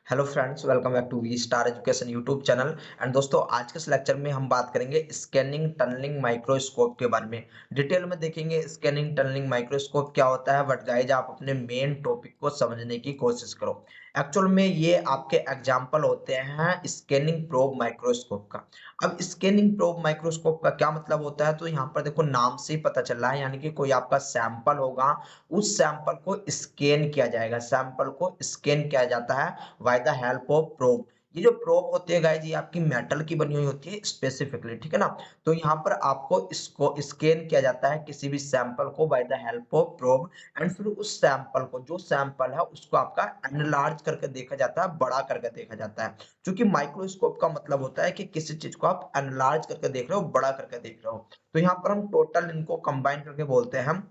Hello friends, welcome back to V Star education YouTube channel. And दोस्तों, आज के इस लेक्चर में हम बात करेंगे स्कैनिंग टनलिंग माइक्रोस्कोप के बारे में। डिटेल में देखेंगे स्कैनिंग टनलिंग माइक्रोस्कोप क्या होता है। बट गाइज, आप अपने मेन टॉपिक को समझने की कोशिश करो। एक्चुअल में ये आपके एग्जाम्पल होते हैं स्कैनिंग प्रोब माइक्रोस्कोप का। अब स्कैनिंग प्रोब माइक्रोस्कोप का क्या मतलब होता है, तो यहाँ पर देखो नाम से ही पता चल रहा है, यानी कि कोई आपका सैंपल होगा, उस सैंपल को स्कैन किया जाएगा। सैंपल को स्कैन किया जाता है by the help of probe. ये जो प्रोब होती है गाइज, ये आपकी मेटल की बनी हुई होती है स्पेसिफिकली, ठीक है ना। तो यहाँ पर आपको इसको स्कैन किया जाता है किसी भी सैंपल को by the help of probe. And फिर उस सैंपल को, जो सैंपल है उसको आपका एनलार्ज करके देखा जाता है, बड़ा करके देखा जाता है। क्योंकि माइक्रोस्कोप का मतलब होता है कि किसी चीज को आप एनलार्ज करके देख रहे हो, बड़ा करके देख रहे हो। तो यहाँ पर हम टोटल इनको कंबाइन करके बोलते हैं हम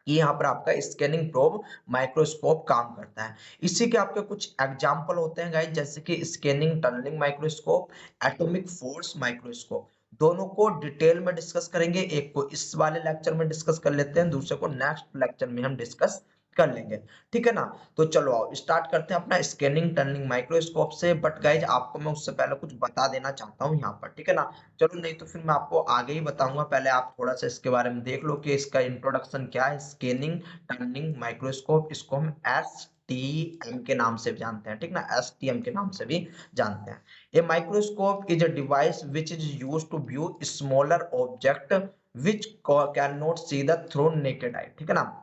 कि यहाँ पर आपका स्कैनिंग प्रोब माइक्रोस्कोप काम करता है। इसी के आपके कुछ एग्जांपल होते हैं गाइस, जैसे कि scanning tunnelling microscope, atomic force microscope. दोनों को डिटेल में डिस्कस करेंगे। एक को इस वाले लेक्चर में डिस्कस कर लेते हैं, दूसरे को नेक्स्ट लेक्चर में हम डिस्कस कर लेंगे, ठीक है ना। तो चलो आओ स्टार्ट करते हैं अपना स्कैनिंग टनलिंग माइक्रोस्कोप से। बट गाइज, आपको मैं उससे पहले कुछ बता देना चाहता हूँ यहाँ पर, ठीक है ना। चलो, नहीं तो फिर मैं आपको आगे ही बताऊंगा। पहले आप थोड़ा सा इसके बारे में देख लो कि इसका इंट्रोडक्शन क्या है। स्कैनिंग टर्निंग माइक्रोस्कोप, इसको हम एस टी एम के नाम से भी जानते हैं, ठीक ना, एस टी एम के नाम से भी जानते हैं। A microscope is a device which is use to view smaller object which can not see the through naked eye, ठीक है ना।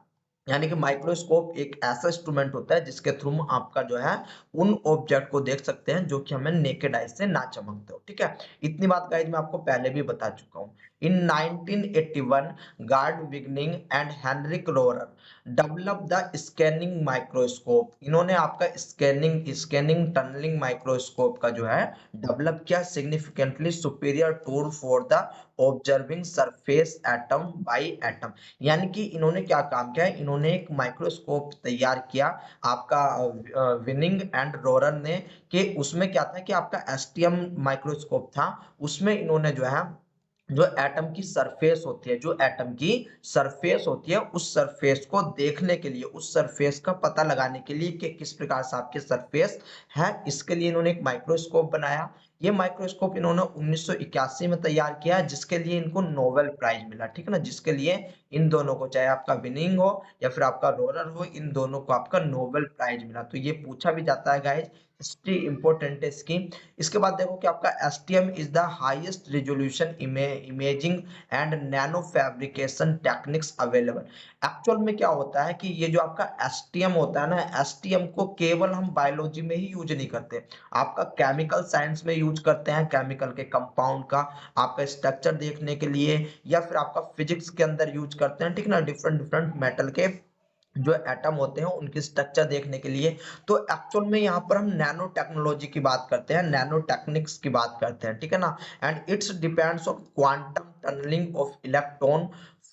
यानी कि माइक्रोस्कोप एक ऐसा इंस्ट्रूमेंट होता है जिसके थ्रू आपका जो है उन ऑब्जेक्ट को देख सकते हैं जो कि हमें नेकेड आई से ना चमकते हो, ठीक है। इतनी बात गाइज मैं आपको पहले भी बता चुका हूँ। In 1981 Gerd Binnig and Heinrich Rohrer develop the scanning microscope. इन्होंने आपका स्कैनिंग टनलिंग माइक्रोस्कोप का जो है डेवलप किया, significantly superior tool for the observing surface atom by atom. यानी कि इन्होंने क्या काम किया है, इन्होंने एक माइक्रोस्कोप तैयार किया आपका विनिंग एंड रोरर ने। कि उसमें क्या था कि आपका एसटीएम माइक्रोस्कोप था, उसमें इन्होंने जो है जो एटम की सरफेस होती है, जो एटम की सरफेस होती है, उस सरफेस को देखने के लिए, उस सरफेस का पता लगाने के लिए कि किस प्रकार से आपकी सरफेस है, इसके लिए इन्होंने एक माइक्रोस्कोप बनाया। ये माइक्रोस्कोप इन्होंने 1981 में तैयार किया, जिसके लिए इनको नोबेल प्राइज मिला, ठीक है ना। जिसके लिए इन दोनों को, चाहे आपका विनिंग हो या फिर आपका रोरर हो, इन दोनों को आपका नोबेल प्राइज मिला। तो ये पूछा भी जाता है गाइज, हिस्ट्री इंपॉर्टेंट है इसकी। इसके बाद देखो कि आपका STM is the highest resolution imaging and nano fabrication techniques available. Actual में क्या होता है कि ये जो आपका एसटीएम होता है ना, एसटीएम को केवल हम बायोलॉजी में ही यूज नहीं करते, आपका केमिकल साइंस में यूज करते हैं। केमिकल के कंपाउंड का आपका स्ट्रक्चर देखने के लिए, या फिर आपका फिजिक्स के अंदर यूज करते हैं, ठीक ना, डिफरेंट डिफरेंट मेटल के जो एटम होते हैं उनकी स्ट्रक्चर देखने के लिए। तो एक्चुअल में यहाँ पर हम नैनो टेक्नोलॉजी की बात करते हैं, नैनो टेक्निक्स की बात करते हैं, ठीक है ना। And it's depends on quantum tunnelling of electron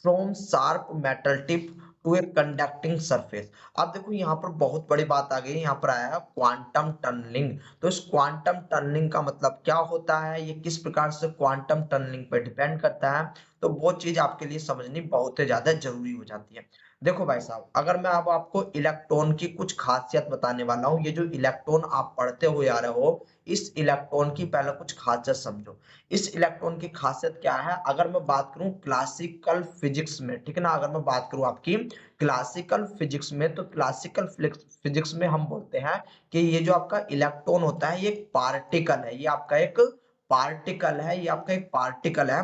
from sharp metal tip to a conducting surface. अब देखो यहाँ पर बहुत बड़ी बात आ गई, यहाँ पर आया है क्वांटम टनलिंग। तो इस क्वांटम टनलिंग का मतलब क्या होता है, ये किस प्रकार से क्वांटम टनलिंग पर डिपेंड करता है, तो वो चीज आपके लिए समझनी बहुत ही ज्यादा जरूरी हो जाती है। देखो भाई साहब, अगर मैं अब आपको इलेक्ट्रॉन की कुछ खासियत बताने वाला हूँ, ये जो इलेक्ट्रॉन आप पढ़ते हुए आ रहे हो, इस इलेक्ट्रॉन की पहले कुछ खासियत समझो। इस इलेक्ट्रॉन की खासियत क्या है, अगर मैं बात करूं क्लासिकल फिजिक्स में, ठीक है ना, अगर मैं बात करूं आपकी क्लासिकल फिजिक्स में, तो क्लासिकल फिजिक्स में हम बोलते हैं कि ये जो आपका इलेक्ट्रॉन होता है, ये एक पार्टिकल है, ये आपका एक पार्टिकल है, ये आपका एक पार्टिकल है,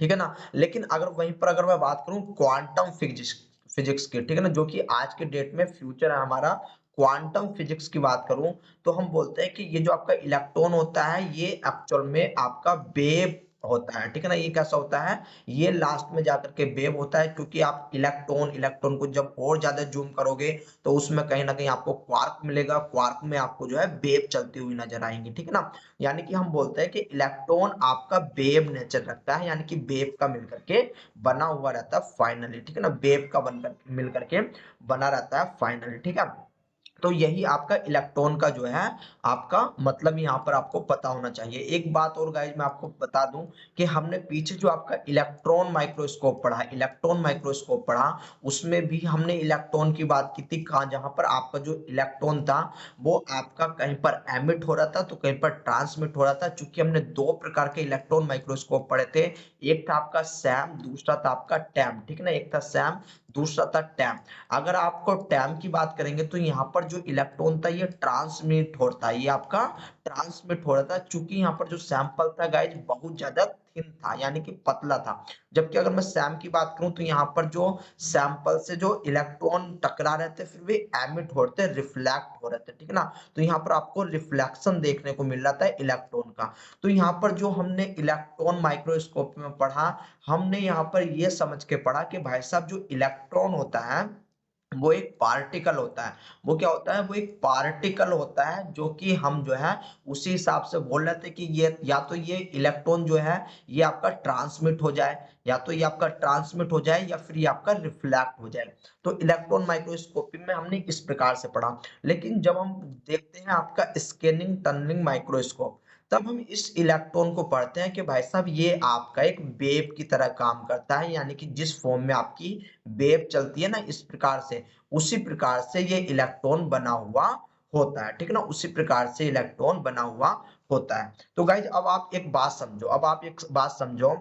ठीक है ना। लेकिन अगर वहीं पर अगर मैं बात करूं क्वांटम फिजिक्स फिजिक्स की, ठीक है ना, जो कि आज के डेट में फ्यूचर है हमारा, क्वांटम फिजिक्स की बात करूं, तो हम बोलते हैं कि ये जो आपका इलेक्ट्रॉन होता है, ये एक्चुअल में आपका वेव होता है, ठीक है ना। ये कैसा होता है, ये लास्ट में जाकर के वेव होता है, क्योंकि आप इलेक्ट्रॉन इलेक्ट्रॉन को जब और ज्यादा जूम करोगे तो उसमें कहीं ना कहीं आपको क्वार्क मिलेगा, क्वार्क में आपको जो है वेव चलती हुई नजर आएंगी, ठीक है ना। यानी कि हम बोलते हैं कि इलेक्ट्रॉन आपका वेव नेचर रखता है, यानी कि वेव का मिलकर के बना हुआ रहता है फाइनली, ठीक है ना, वेव का बनकर मिलकर के बना रहता है फाइनली, ठीक है। तो यही आपका इलेक्ट्रॉन का जो है आपका मतलब यहाँ पर आपको पता होना चाहिए। एक बात और गाइस मैं आपको बता दूं कि हमने पीछे जो आपका इलेक्ट्रॉन माइक्रोस्कोप पढ़ा, इलेक्ट्रॉन माइक्रोस्कोप पढ़ा, उसमें भी हमने इलेक्ट्रॉन की बात की थी। कहाँ? जहां पर आपका जो इलेक्ट्रॉन था वो आपका कहीं पर एमिट हो रहा था तो कहीं पर ट्रांसमिट हो रहा था। चूंकि हमने दो प्रकार के इलेक्ट्रॉन माइक्रोस्कोप पढ़े थे, एक था आपका सैम, दूसरा था आपका टैम, ठीक ना। एक था सैम, दूसरा था टैम। अगर आपको टैम की बात करेंगे तो यहाँ पर जो इलेक्ट्रॉन था ये ट्रांसमिट होता है, ये आपका ट्रांसमिट हो रहा था। चूंकि यहाँ पर जो सैंपल था गाइज बहुत ज्यादा थिन था, यानी कि पतला था। जबकि अगर मैं सैम की बात करूं तो यहाँ पर जो सैंपल से जो इलेक्ट्रॉन टकरा रहे थे फिर वे एमिट हो रहे थे, रिफ्लेक्ट हो रहे थे, ठीक ना। तो यहाँ पर आपको रिफ्लेक्शन देखने को मिल रहा था इलेक्ट्रॉन का। तो यहाँ पर जो हमने इलेक्ट्रॉन माइक्रोस्कोप में पढ़ा, हमने यहाँ पर ये समझ के पढ़ा कि भाई साहब जो इलेक्ट्रॉन होता है वो एक पार्टिकल होता है। वो क्या होता है? वो एक पार्टिकल होता है, जो कि हम जो है उसी हिसाब से बोल रहे थे कि ये या तो ये इलेक्ट्रॉन जो है ये आपका ट्रांसमिट हो जाए, या तो ये आपका ट्रांसमिट हो जाए या फिर ये आपका रिफ्लेक्ट हो जाए। तो इलेक्ट्रॉन माइक्रोस्कोपी में हमने इस प्रकार से पढ़ा। लेकिन जब हम देखते हैं आपका स्कैनिंग टनलिंग माइक्रोस्कोप, तब हम इस इलेक्ट्रॉन को पढ़ते हैं कि भाई साहब ये आपका एक वेव की तरह काम करता है, यानी कि जिस फॉर्म में आपकी वेव चलती है ना इस प्रकार से, उसी प्रकार से ये इलेक्ट्रॉन बना हुआ होता है, ठीक है ना। उसी प्रकार से इलेक्ट्रॉन बना हुआ होता है। तो गाइज अब आप एक बात समझो, अब आप एक बात समझो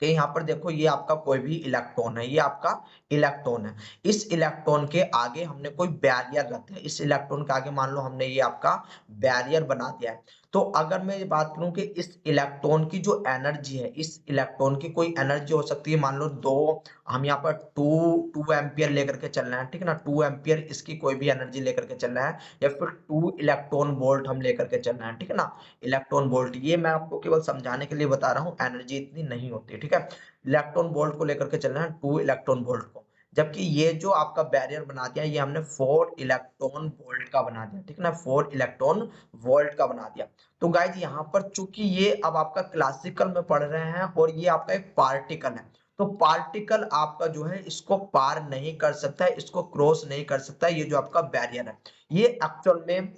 कि यहाँ पर देखो ये आपका कोई भी इलेक्ट्रॉन है, ये आपका इलेक्ट्रॉन है। इस इलेक्ट्रॉन के आगे हमने कोई बैरियर रख दिया, इस इलेक्ट्रॉन के आगे मान लो हमने ये आपका बैरियर बना दिया है। तो अगर मैं ये बात करूं कि इस इलेक्ट्रॉन की जो एनर्जी है, इस इलेक्ट्रॉन की कोई एनर्जी हो सकती है, मान लो दो, हम यहाँ पर टू टू एम्पियर लेकर के चल रहे हैं, ठीक है ना। 2 एम्पियर इसकी कोई भी एनर्जी लेकर के चल रहा है, या फिर 2 इलेक्ट्रॉन वोल्ट हम लेकर के चल रहे हैं, ठीक है ना। इलेक्ट्रॉन वोल्ट ये मैं आपको केवल समझाने के लिए बता रहा हूँ, एनर्जी इतनी नहीं होती, ठीक है। इलेक्ट्रॉन वोल्ट को लेकर के चल रहे हैं, 2 इलेक्ट्रॉन वोल्ट को। जबकि ये जो आपका बैरियर बना दिया ये हमने 4 इलेक्ट्रॉन वोल्ट का बना दिया, ठीक है ना। 4 इलेक्ट्रॉन वोल्ट का बना दिया। तो गाइज यहाँ पर चूंकि ये अब आपका क्लासिकल में पढ़ रहे हैं और ये आपका एक पार्टिकल है, तो पार्टिकल आपका जो है इसको पार नहीं कर सकता है, इसको क्रॉस नहीं कर सकता है, ये जो आपका बैरियर है। ये एक्चुअल में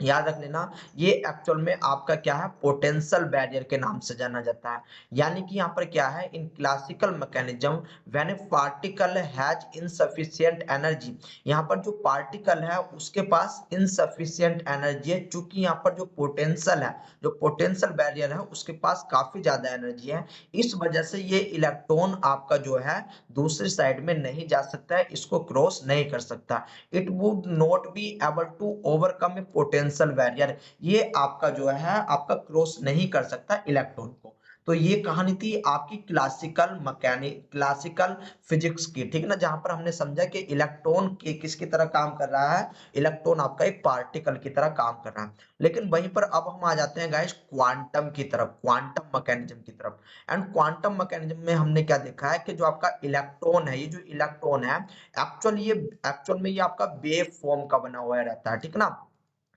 याद रख लेना, ये एक्चुअल में आपका क्या है? पोटेंशियल बैरियर के नाम से जाना जाता है। यानी कि यहाँ पर क्या है? In classical mechanism when A particle has insufficient energy, यहाँ पर जो पार्टिकल है उसके पास इनसफिशिएंट एनर्जी है। चूंकि यहाँ पर जो पोटेंशियल है, जो पोटेंशियल बैरियर है उसके पास काफी ज्यादा एनर्जी है, इस वजह से ये इलेक्ट्रॉन आपका जो है दूसरी साइड में नहीं जा सकता है, इसको क्रॉस नहीं कर सकता। It would not be able to overcome a potential barrier, ये आपका जो है आपका क्रॉस नहीं कर सकता इलेक्ट्रॉन को। तो ये कहानी थी आपकी क्लासिकल मैकेनिक, क्लासिकल फिजिक्स की, ठीक है ना। जहां पर हमने समझा कि इलेक्ट्रॉन किसकी तरह काम कर रहा है, इलेक्ट्रॉन आपका एक पार्टिकल की तरह काम कर रहा है। लेकिन वहीं पर अब हम आ जाते हैं गाइस क्वांटम की तरफ, क्वांटम मैकेनिज्म की तरफ। एंड क्वांटम मैकेनिज्म में हमने क्या देखा है कि जो आपका इलेक्ट्रॉन है, ये जो इलेक्ट्रॉन है एक्चुअल में ये आपका वेव फॉर्म का बना हुआ रहता है, ठीक है ना।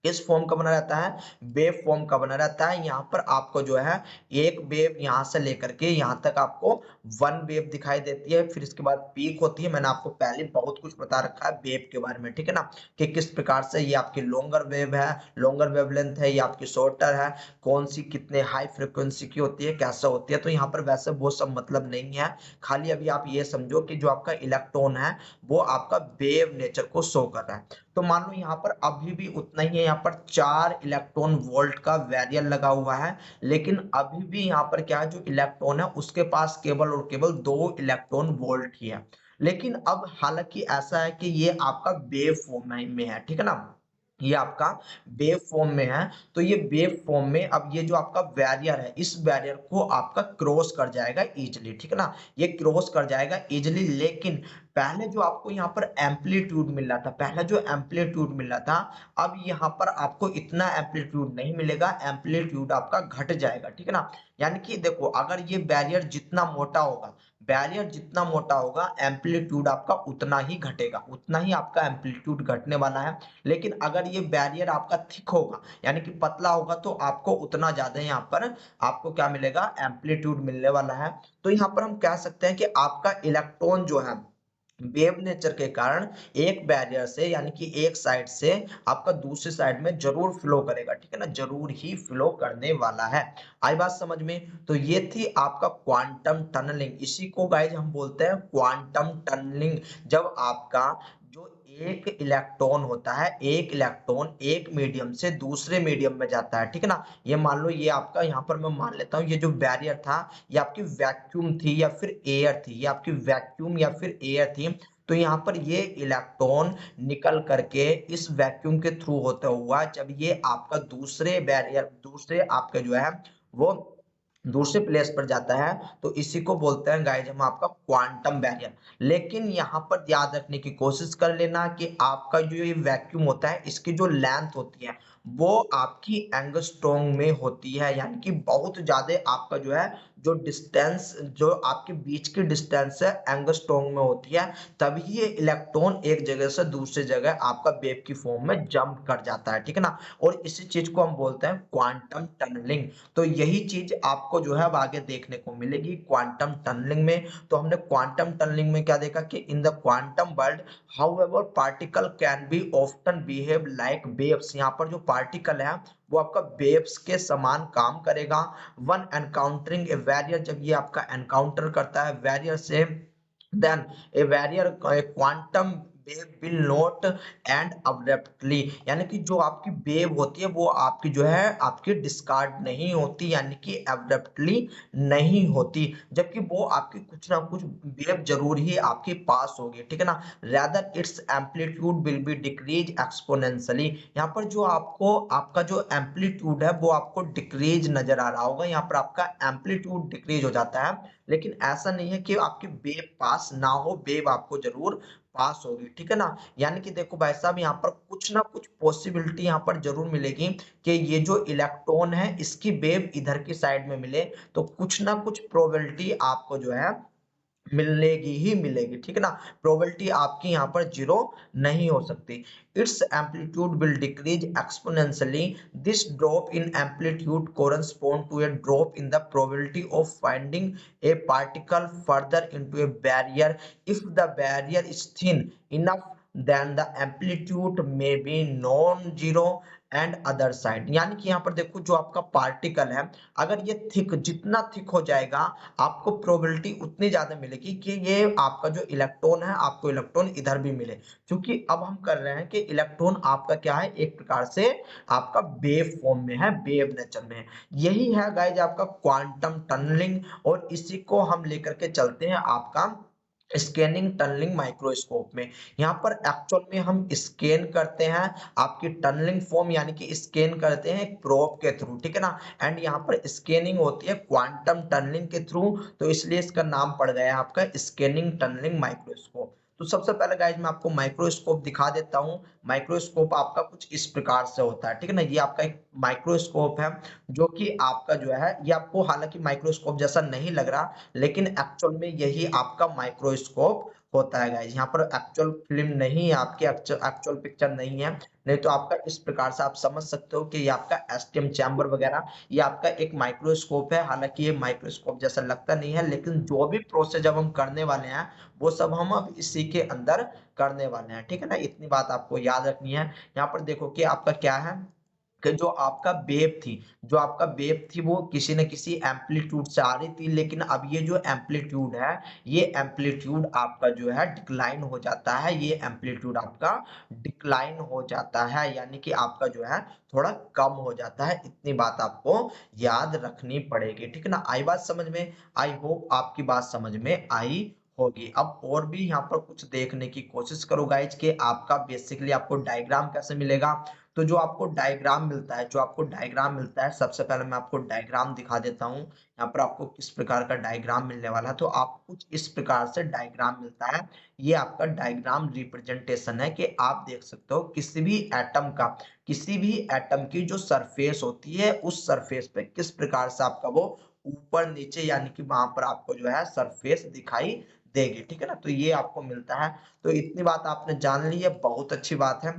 किस फॉर्म का बना रहता है? वेव फॉर्म का बना रहता है। यहाँ पर आपको जो है एक वेव यहाँ से लेकर के यहाँ तक आपको वन वेव दिखाई देती है, फिर इसके बाद पीक होती है। मैंने आपको पहले बहुत कुछ बता रखा है वेव के बारे में, ठीक है ना, कि किस प्रकार से ये आपकी लॉन्गर वेव है, लॉन्गर वेवलेंथ है, ये आपकी शॉर्टर है, कौन सी कितने हाई फ्रिक्वेंसी की होती है, कैसे होती है। तो यहाँ पर वैसे वो सब मतलब नहीं है, खाली अभी आप ये समझो कि जो आपका इलेक्ट्रॉन है वो आपका वेव नेचर को शो कर रहा है। तो मान लो यहाँ पर अभी भी उतना ही है, यहाँ पर 4 इलेक्ट्रॉन वोल्ट का बैरियर लगा हुआ है, लेकिन अभी भी यहाँ पर क्या है, जो इलेक्ट्रॉन है उसके पास केवल और केवल 2 इलेक्ट्रॉन वोल्ट ही है। लेकिन अब हालांकि ऐसा है कि ये आपका वेव फॉर्म में है, ठीक है ना, ये आपका वेव फॉर्म में है। तो ये वेव फॉर्म में अब ये जो आपका बैरियर है, इस बैरियर को आपका क्रॉस कर जाएगा इजिली, ठीक है ना, ये क्रॉस कर जाएगा इजिली। लेकिन पहले जो आपको यहाँ पर एम्पलीट्यूड मिल रहा था, पहला जो एम्पलीट्यूड मिल रहा था, अब यहाँ पर आपको इतना एम्पलीट्यूड नहीं मिलेगा, एम्पलीट्यूड आपका घट जाएगा, ठीक है ना। यानी कि देखो अगर ये बैरियर जितना मोटा होगा, बैरियर जितना मोटा होगा एम्पलीट्यूड आपका उतना ही घटेगा, उतना ही आपका एम्पलीट्यूड घटने वाला है। लेकिन अगर ये बैरियर आपका थिक होगा, यानी कि पतला होगा, तो आपको उतना ज्यादा यहाँ पर आपको क्या मिलेगा? एम्पलीट्यूड मिलने वाला है। तो यहाँ पर हम कह सकते हैं कि आपका इलेक्ट्रॉन जो है वेव नेचर के कारण एक बैरियर से यानी कि एक साइड से आपका दूसरी साइड में जरूर फ्लो करेगा, ठीक है ना, जरूर ही फ्लो करने वाला है। आई बात समझ में? तो ये थी आपका क्वांटम टनलिंग, इसी को गाइज हम बोलते हैं क्वांटम टनलिंग। जब आपका जो एक इलेक्ट्रॉन होता है, एक इलेक्ट्रॉन एक मीडियम से दूसरे मीडियम में जाता है, ठीक है ना। ये मान लो, ये आपका यहाँ पर मैं मान लेता हूँ, ये जो बैरियर था ये आपकी वैक्यूम थी या फिर एयर थी, ये आपकी वैक्यूम या फिर एयर थी। तो यहाँ पर ये इलेक्ट्रॉन निकल करके इस वैक्यूम के थ्रू होता हुआ जब ये आपका दूसरे बैरियर, दूसरे आपका जो है वो दूसरे प्लेस पर जाता है, तो इसी को बोलते हैं गाइज हम आपका क्वांटम बैरियर। लेकिन यहाँ पर याद रखने की कोशिश कर लेना कि आपका जो ये वैक्यूम होता है, इसकी जो लेंथ होती है वो आपकी एंगस्ट्रॉम में होती है, यानी कि बहुत ज्यादा आपका जो है जो डिस्टेंस, जो आपके बीच की डिस्टेंस है एंगस्ट्रॉम में होती है। तभी ये इलेक्ट्रॉन एक जगह से दूसरी जगह आपका वेव की फॉर्म में जंप कर जाता है, ठीक है ना। और इसी चीज को हम बोलते हैं क्वांटम टनलिंग। तो यही चीज आपको जो है अब आगे देखने को मिलेगी क्वांटम टनलिंग में। तो हमने क्वांटम टनलिंग में क्या देखा कि in the quantum world however particle can be often behave like waves. यहाँ पर जो पार्टिकल है वो आपका वेव्स के समान काम करेगा। वन एनकाउंटरिंग ए बैरियर, जब ये आपका एनकाउंटर करता है बैरियर से, then a barrier, a quantum wave will not end abruptly, यानी कि जो आपकी वेव होती है वो आपकी जो है आपकी डिस्कार्ड नहीं होती, यानी कि एब्रप्टली नहीं होती, जबकि वो आपकी कुछ ना कुछ वेव जरूर ही आपके पास होगी, ठीक है ना। rather its amplitude will be decrease exponentially। यहाँ पर जो आपको आपका जो एम्पलीट्यूड है वो आपको डिक्रीज नजर आ रहा होगा, यहाँ पर आपका एम्पलीट्यूड डिक्रीज हो जाता है। लेकिन ऐसा नहीं है कि आपकी वेव पास ना हो, वेव आपको जरूर पास होगी, ठीक है ना। यानी कि देखो भाई साहब, यहाँ पर कुछ ना कुछ पॉसिबिलिटी यहाँ पर जरूर मिलेगी कि ये जो इलेक्ट्रॉन है इसकी वेव इधर की साइड में मिले, तो कुछ ना कुछ प्रोबेबिलिटी आपको जो है मिलेगी ही मिलेगी, ठीक है ना। प्रोबेबिलिटी आपकी यहाँ पर जीरो नहीं हो सकती। It's amplitude will decrease exponentially. This drop in amplitude correspond to a drop in the probability of finding a particle further into a barrier if the barrier is thin enough, then the amplitude may be non-zero and other side. यानी कि यहाँ पर देखो जो आपका particle है, अगर ये थिक, जितना थिक हो जाएगा आपको प्रोबेबिलिटी उतनी ज्यादा मिलेगी कि ये आपका जो इलेक्ट्रॉन है, आपको इलेक्ट्रॉन इधर भी मिले। क्योंकि अब हम कर रहे हैं कि इलेक्ट्रॉन आपका क्या है, एक प्रकार से आपका वेव फॉर्म में है, वेव नेचर में है। यही है गाइज आपका क्वांटम टनलिंग, और इसी को हम लेकर के चलते हैं आपका स्कैनिंग टनलिंग माइक्रोस्कोप में। यहाँ पर एक्चुअल में हम स्कैन करते हैं आपकी टनलिंग फॉर्म, यानी कि स्कैन करते हैं एक प्रोब के थ्रू, ठीक है ना। एंड यहाँ पर स्कैनिंग होती है क्वांटम टनलिंग के थ्रू, तो इसलिए इसका नाम पड़ गया है आपका स्कैनिंग टनलिंग माइक्रोस्कोप। तो सबसे पहले गाइज मैं आपको माइक्रोस्कोप दिखा देता हूँ। माइक्रोस्कोप आपका कुछ इस प्रकार से होता है, ठीक है ना। ये आपका एक माइक्रोस्कोप है जो कि आपका जो है, ये आपको हालांकि माइक्रोस्कोप जैसा नहीं लग रहा, लेकिन एक्चुअल में यही आपका माइक्रोस्कोप होता है गाइस। यहाँ पर एक्चुअल फिल्म नहीं है, आपकी एक्चुअल पिक्चर नहीं है, नहीं तो आपका इस प्रकार से आप समझ सकते हो कि ये आपका एसटीएम चैम्बर वगैरह, ये आपका एक माइक्रोस्कोप है। हालांकि ये माइक्रोस्कोप जैसा लगता नहीं है, लेकिन जो भी प्रोसेस जब हम करने वाले हैं वो सब हम अब इसी के अंदर करने वाले हैं, ठीक है ना। इतनी बात आपको याद रखनी है। यहाँ पर देखो कि आपका क्या है कि जो आपका वेव थी, जो आपका वेव थी वो किसी न किसी एम्पलीट्यूड से आ रही थी, लेकिन अब ये जो एम्पलीट्यूड है, ये एम्पलीट्यूड आपका जो है डिक्लाइन हो जाता है, ये एम्पलीट्यूड आपका डिक्लाइन हो जाता है, यानी कि आपका जो है थोड़ा कम हो जाता है। इतनी बात आपको याद रखनी पड़ेगी, ठीक है ना। आई बात समझ में? आई होप आपकी बात समझ में आई होगी। अब और भी यहाँ पर कुछ देखने की कोशिश करो गाइज कि आपका बेसिकली आपको डायग्राम कैसे मिलेगा। तो जो आपको डायग्राम मिलता है, जो आपको डायग्राम मिलता है, सबसे पहले मैं आपको डायग्राम दिखा देता हूँ। यहाँ पर आपको किस प्रकार का डायग्राम मिलने वाला है, तो आपको कुछ इस प्रकार से डायग्राम मिलता है। ये आपका डायग्राम रिप्रेजेंटेशन है कि आप देख सकते हो किसी भी एटम का, किसी भी एटम की जो सरफेस होती है उस सरफेस पे किस प्रकार से आपका वो ऊपर नीचे, यानी कि वहां पर आपको जो है सरफेस दिखाई देगी, ठीक है ना। तो ये आपको मिलता है। तो इतनी बात आपने जान ली है, बहुत अच्छी बात है।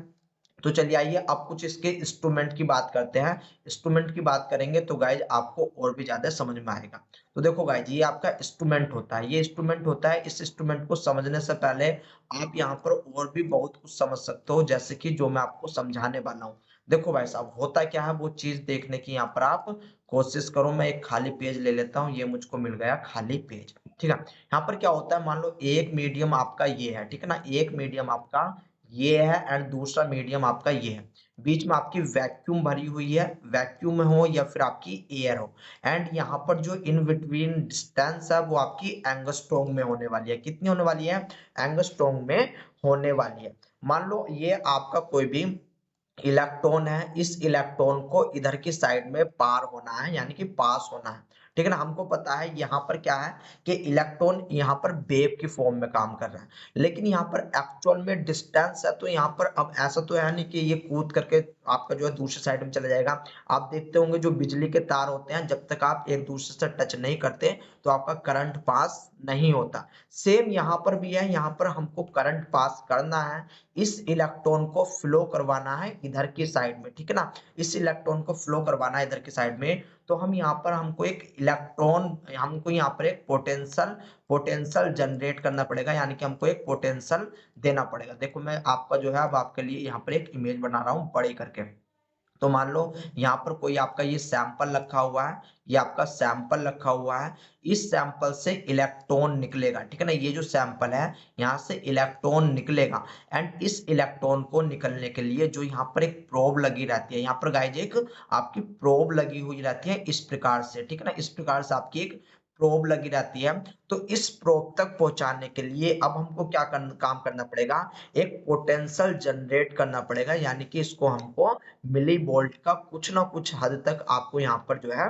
तो चलिए आइए अब कुछ इसके इंस्ट्रूमेंट की बात करते हैं। इंस्ट्रूमेंट की बात करेंगे तो गाइज आपको और भी ज्यादा समझ में आएगा। तो देखो गाइज ये आपका इंस्ट्रूमेंट होता है, ये इंस्ट्रूमेंट होता है। इस इंस्ट्रूमेंट को समझने से पहले आप यहाँ पर और भी बहुत कुछ समझ सकते हो, जैसे कि जो मैं आपको समझाने वाला हूँ। देखो भाई साहब होता क्या है वो चीज देखने की यहाँ पर आप कोशिश करो। मैं एक खाली पेज ले लेता हूँ, ये मुझको मिल गया खाली पेज। ठीक है, यहाँ पर क्या होता है, मान लो एक मीडियम आपका ये है, ठीक है ना, एक मीडियम आपका ये है एंड दूसरा मीडियम आपका ये है। बीच में आपकी वैक्यूम भरी हुई है, वैक्यूम में हो या फिर आपकी एयर हो। एंड यहाँ पर जो इन बिटवीन डिस्टेंस है वो आपकी एंगस्ट्रॉम में होने वाली है। कितनी होने वाली है? एंगस्ट्रॉम में होने वाली है। मान लो ये आपका कोई भी इलेक्ट्रॉन है, इस इलेक्ट्रॉन को इधर की साइड में पार होना है, यानी कि पास होना है। ठीक है ना, हमको पता है यहाँ पर क्या है कि इलेक्ट्रॉन यहाँ पर वेव की फॉर्म में काम कर रहा है, लेकिन यहाँ पर एक्चुअल में डिस्टेंस है। तो यहाँ पर अब ऐसा तो है नहीं कि ये कूद करके आपका जो है दूसरी साइड में चला जाएगा। आप देखते होंगे जो बिजली के तार होते हैं, जब तक आप एक दूसरे से टच नहीं करते तो आपका करंट पास नहीं होता। सेम यहाँ पर भी है, यहाँ पर हमको करंट पास करना है, इस इलेक्ट्रॉन को फ्लो करवाना है इधर की साइड में। ठीक है ना, इस इलेक्ट्रॉन को फ्लो करवाना है इधर की साइड में। तो हम यहाँ पर हमको एक इलेक्ट्रॉन, हमको यहाँ पर एक पोटेंशियल पोटेंशियल जनरेट करना पड़ेगा, यानी कि हमको एक पोटेंशियल देना पड़ेगा। देखो मैं आपका जो है अब आपके लिए यहाँ पर एक इमेज बना रहा हूँ बड़ी करके। तो मान लो यहाँ पर कोई आपका ये सैंपल रखा हुआ है, ये आपका सैंपल रखा हुआ है। इस सैंपल से इलेक्ट्रॉन निकलेगा, ठीक है ना, ये जो सैंपल है यहाँ से इलेक्ट्रॉन निकलेगा। एंड इस इलेक्ट्रॉन को निकलने के लिए जो यहाँ पर एक प्रोब लगी रहती है, यहाँ पर गाइज एक आपकी प्रोब लगी हुई रहती है इस प्रकार से। ठीक है ना, इस प्रकार से आपकी एक प्रोब लगी रहती है। तो इस प्रोब तक पहुंचाने के लिए अब हमको क्या काम करना पड़ेगा, एक पोटेंशियल जनरेट करना पड़ेगा, यानी कि इसको हमको मिली वोल्ट का कुछ ना कुछ हद तक आपको यहाँ पर जो है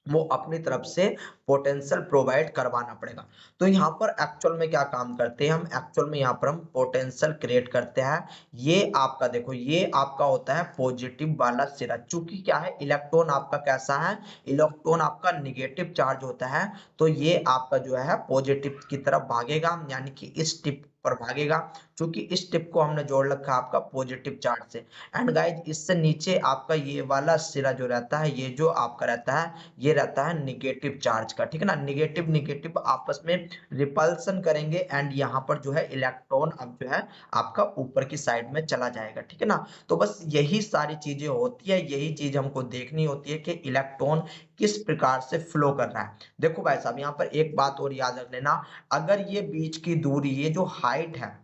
वो अपनी तरफ से पोटेंशियल प्रोवाइड करवाना पड़ेगा। तो यहाँ पर एक्चुअल में क्या काम करते हैं हम, एक्चुअल में यहाँ पर हम पोटेंशियल क्रिएट करते हैं। ये आपका देखो, ये आपका होता है पॉजिटिव वाला सिरा। चूंकि क्या है, इलेक्ट्रॉन आपका कैसा है, इलेक्ट्रॉन आपका निगेटिव चार्ज होता है। तो ये आपका जो है पॉजिटिव की तरफ भागेगा, यानी कि इस टिप पर भागेगा। क्योंकि इस टिप को हमने जोड़ रखा है आपका पॉजिटिव चार्ज से। एंड गाइज इससे नीचे आपका ये वाला सिरा जो रहता है, ये जो आपका रहता है, ये रहता है निगेटिव चार्ज का। ठीक है ना, निगेटिव निगेटिव आपस में रिपल्सन करेंगे एंड यहाँ पर जो है इलेक्ट्रॉन अब जो है आपका ऊपर की साइड में चला जाएगा। ठीक है ना, तो बस यही सारी चीजें होती है, यही चीज हमको देखनी होती है कि इलेक्ट्रॉन किस प्रकार से फ्लो कर रहा है। देखो भाई साहब यहाँ पर एक बात और याद रख लेना, अगर ये बीच की दूरी, ये जो हाइट है,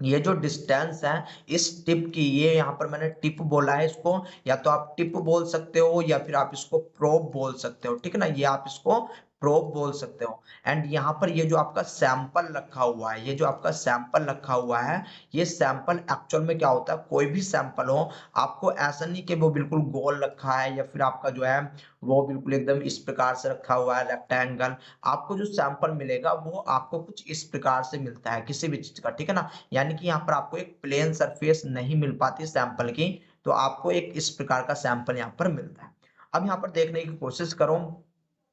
ये जो डिस्टेंस है इस टिप की, ये यहाँ पर मैंने टिप बोला है इसको, या तो आप टिप बोल सकते हो या फिर आप इसको प्रोब बोल सकते हो। ठीक है ना, ये आप इसको प्रोब बोल सकते हो। एंड यहाँ पर ये जो आपका सैंपल रखा हुआ है, ये जो आपका सैंपल रखा हुआ है, ये सैंपल एक्चुअल में क्या होता है, कोई भी सैंपल हो, आपको ऐसा नहीं कि वो बिल्कुल गोल रखा है या फिर आपका जो है वो बिल्कुल एकदम इस प्रकार से रखा हुआ है रेक्टेंगल। आपको जो सैंपल मिलेगा वो आपको कुछ इस प्रकार से मिलता है किसी भी चीज का। ठीक है ना, यानी कि यहाँ पर आपको एक प्लेन सरफेस नहीं मिल पाती सैंपल की, तो आपको एक इस प्रकार का सैंपल यहाँ पर मिलता है। अब यहाँ पर देखने की कोशिश करो,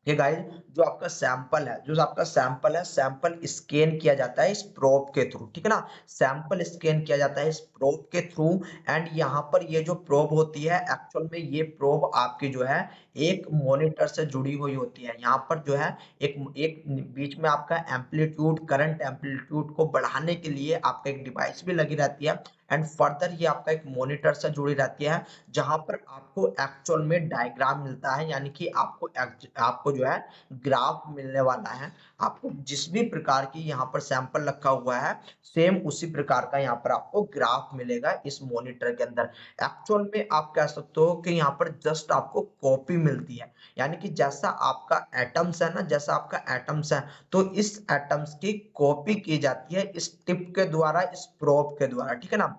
ये गाइस जो आपका सैंपल है, जो आपका सैंपल है, सैंपल स्कैन किया जाता है इस प्रोब के थ्रू। ठीक है ना, सैंपल स्कैन किया जाता है इस प्रोब के थ्रू। एंड यहाँ पर ये जो प्रोब होती है, एक्चुअल में ये प्रोब आपकी जो है एक मॉनिटर से जुड़ी हुई होती है। यहाँ पर जो है एक एक बीच में आपका एम्पलीट्यूड, करंट एम्पलीट्यूड को बढ़ाने के लिए आपका एक डिवाइस भी लगी रहती है। एंड फर्दर ये आपका एक मॉनिटर से जुड़ी रहती है, जहां पर आपको एक्चुअल में डायग्राम मिलता है, यानी कि आपको जो है ग्राफ मिलने वाला है। आपको जिस भी प्रकार की यहाँ पर सैंपल रखा हुआ है, सेम उसी प्रकार का यहाँ पर आपको ग्राफ मिलेगा इस मॉनिटर के अंदर। एक्चुअल में आप कह सकते हो कि यहाँ पर जस्ट आपको कॉपी मिलती है, यानी कि जैसा आपका एटम्स है ना, जैसा आपका एटम्स है, तो इस एटम्स की कॉपी की जाती है इस टिप के द्वारा, इस प्रोब के द्वारा। ठीक है ना,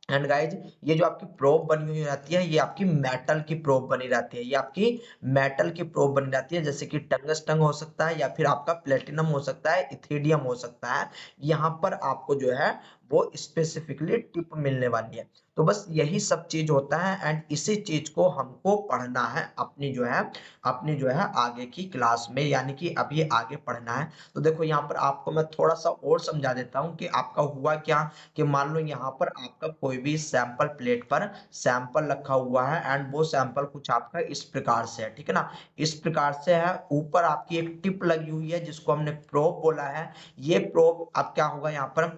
एंड गाइज ये जो आपकी प्रोब बनी हुई रहती है, ये आपकी मेटल की प्रोब बनी रहती है, ये आपकी मेटल की प्रोब बनी रहती है, जैसे कि टंगस्टन हो सकता है या फिर आपका प्लेटिनम हो सकता है, इथेरियम हो सकता है। यहाँ पर आपको जो है वो स्पेसिफिकली टिप मिलने वाली है। तो बस यही सब चीज होता है एंड इसी चीज को हमको पढ़ना है अपनी जो है आगे की क्लास में, यानी कि अभी आगे पढ़ना है। तो देखो यहाँ पर आपको मैं थोड़ा सा और समझा देता हूँ कि आपका हुआ क्या, कि मान लो यहाँ पर आपका कोई भी सैंपल प्लेट पर सैंपल रखा हुआ है एंड वो सैंपल कुछ आपका इस प्रकार से है, ठीक है ना, इस प्रकार से है। ऊपर आपकी एक टिप लगी हुई है जिसको हमने प्रोब बोला है। ये प्रोब अब क्या होगा यहाँ पर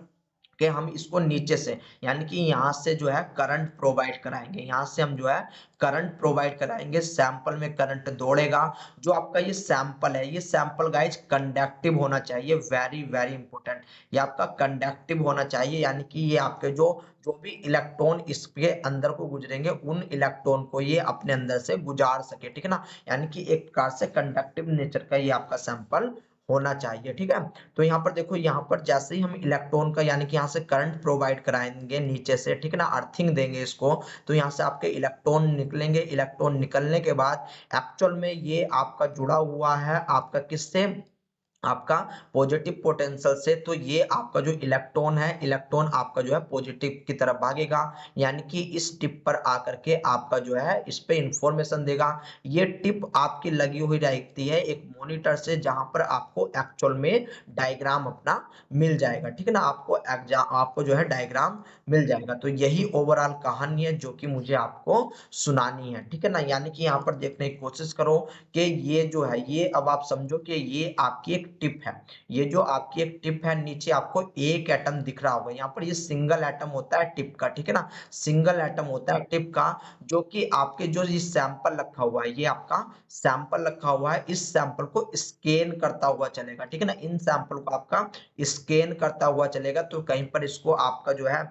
कि हम इसको नीचे से, यानी कि यहाँ से जो है करंट प्रोवाइड कराएंगे, यहाँ से हम जो है करंट प्रोवाइड कराएंगे, सैंपल में करंट दौड़ेगा। जो आपका ये सैंपल है, ये सैंपल गाइज कंडक्टिव होना चाहिए, वेरी वेरी इंपॉर्टेंट। ये आपका कंडक्टिव होना चाहिए, यानी कि ये आपके जो जो भी इलेक्ट्रॉन इसके अंदर को गुजरेंगे उन इलेक्ट्रॉन को ये अपने अंदर से गुजार सके, ठीक है ना, यानी कि एक प्रकार से कंडक्टिव नेचर का ये आपका सैंपल होना चाहिए, ठीक है। तो यहाँ पर देखो, यहाँ पर जैसे ही हम इलेक्ट्रॉन का यानी कि यहाँ से करंट प्रोवाइड कराएंगे नीचे से, ठीक है ना, अर्थिंग देंगे इसको, तो यहाँ से आपके इलेक्ट्रॉन निकलेंगे। इलेक्ट्रॉन निकलने के बाद एक्चुअल में ये आपका जुड़ा हुआ है आपका किससे, आपका पॉजिटिव पोटेंशियल से। तो ये आपका जो इलेक्ट्रॉन है, इलेक्ट्रॉन आपका जो है पॉजिटिव की तरफ भागेगा, यानी कि इस टिप पर आकर के आपका जो है इस पे इंफॉर्मेशन देगा। ये टिप आपकी लगी हुई रहती है एक मॉनिटर से, जहां पर आपको एक्चुअल में डायग्राम अपना मिल जाएगा, ठीक है ना, आपको जो है डायग्राम मिल जाएगा। तो यही ओवरऑल कहानी है जो कि मुझे आपको सुनानी है, ठीक है ना। यानी कि यहाँ पर देखने की कोशिश करो कि ये जो है, ये अब आप समझो कि ये आपकी एक टिप है। ये जो आपकी एक टिप है, नीचे आपको एक एटम दिख रहा होगा, यहाँ पर ये सिंगल एटम होता है टिप का, ठीक है ना, सिंगल एटम होता है टिप का, जो कि आपके जो ये सैंपल रखा हुआ है, ये आपका सैंपल रखा हुआ है, इस सैंपल को स्कैन करता हुआ चलेगा, ठीक है ना, इन सैंपल को आपका स्कैन करता हुआ चलेगा। तो कहीं पर इसको आपका जो है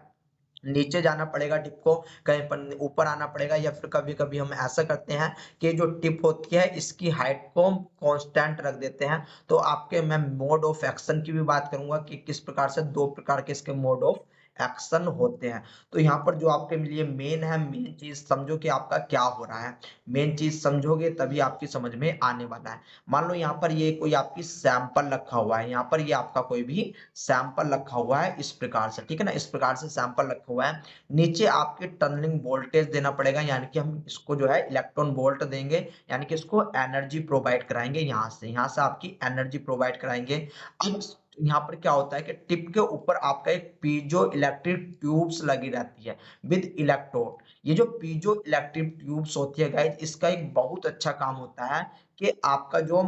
नीचे जाना पड़ेगा टिप को, कहीं पर ऊपर आना पड़ेगा, या फिर कभी कभी हम ऐसा करते हैं कि जो टिप होती है इसकी हाइट को कांस्टेंट रख देते हैं। तो आपके मैं मोड ऑफ एक्शन की भी बात करूंगा कि किस प्रकार से दो प्रकार के इसके मोड ऑफ एक्शन होते हैं। तो यहाँ पर जो आपके लिए मेन है, मेन चीज समझो कि आपका क्या हो रहा है, मेन चीज समझोगे तभी आपकी समझ में आने वाला है। मान लो यहाँ पर ये कोई आपकी सैंपल रखा हुआ है, यहाँ पर ये आपका कोई भी सैंपल रखा हुआ है इस प्रकार से, ठीक है ना, इस प्रकार से सैंपल रखा हुआ है। नीचे आपके टनलिंग वोल्टेज देना पड़ेगा, यानी कि हम इसको जो है इलेक्ट्रॉन वोल्ट देंगे, यानी कि इसको एनर्जी प्रोवाइड कराएंगे, यहाँ से आपकी एनर्जी प्रोवाइड कराएंगे। अब यहाँ पर क्या होता है कि टिप के ऊपर आपका एक पीजो इलेक्ट्रिक ट्यूब्स लगी रहती है विद इलेक्ट्रोड। ये जो पीजो इलेक्ट्रिक ट्यूब्स होती है गाइज, इसका एक बहुत अच्छा काम होता है कि आपका जो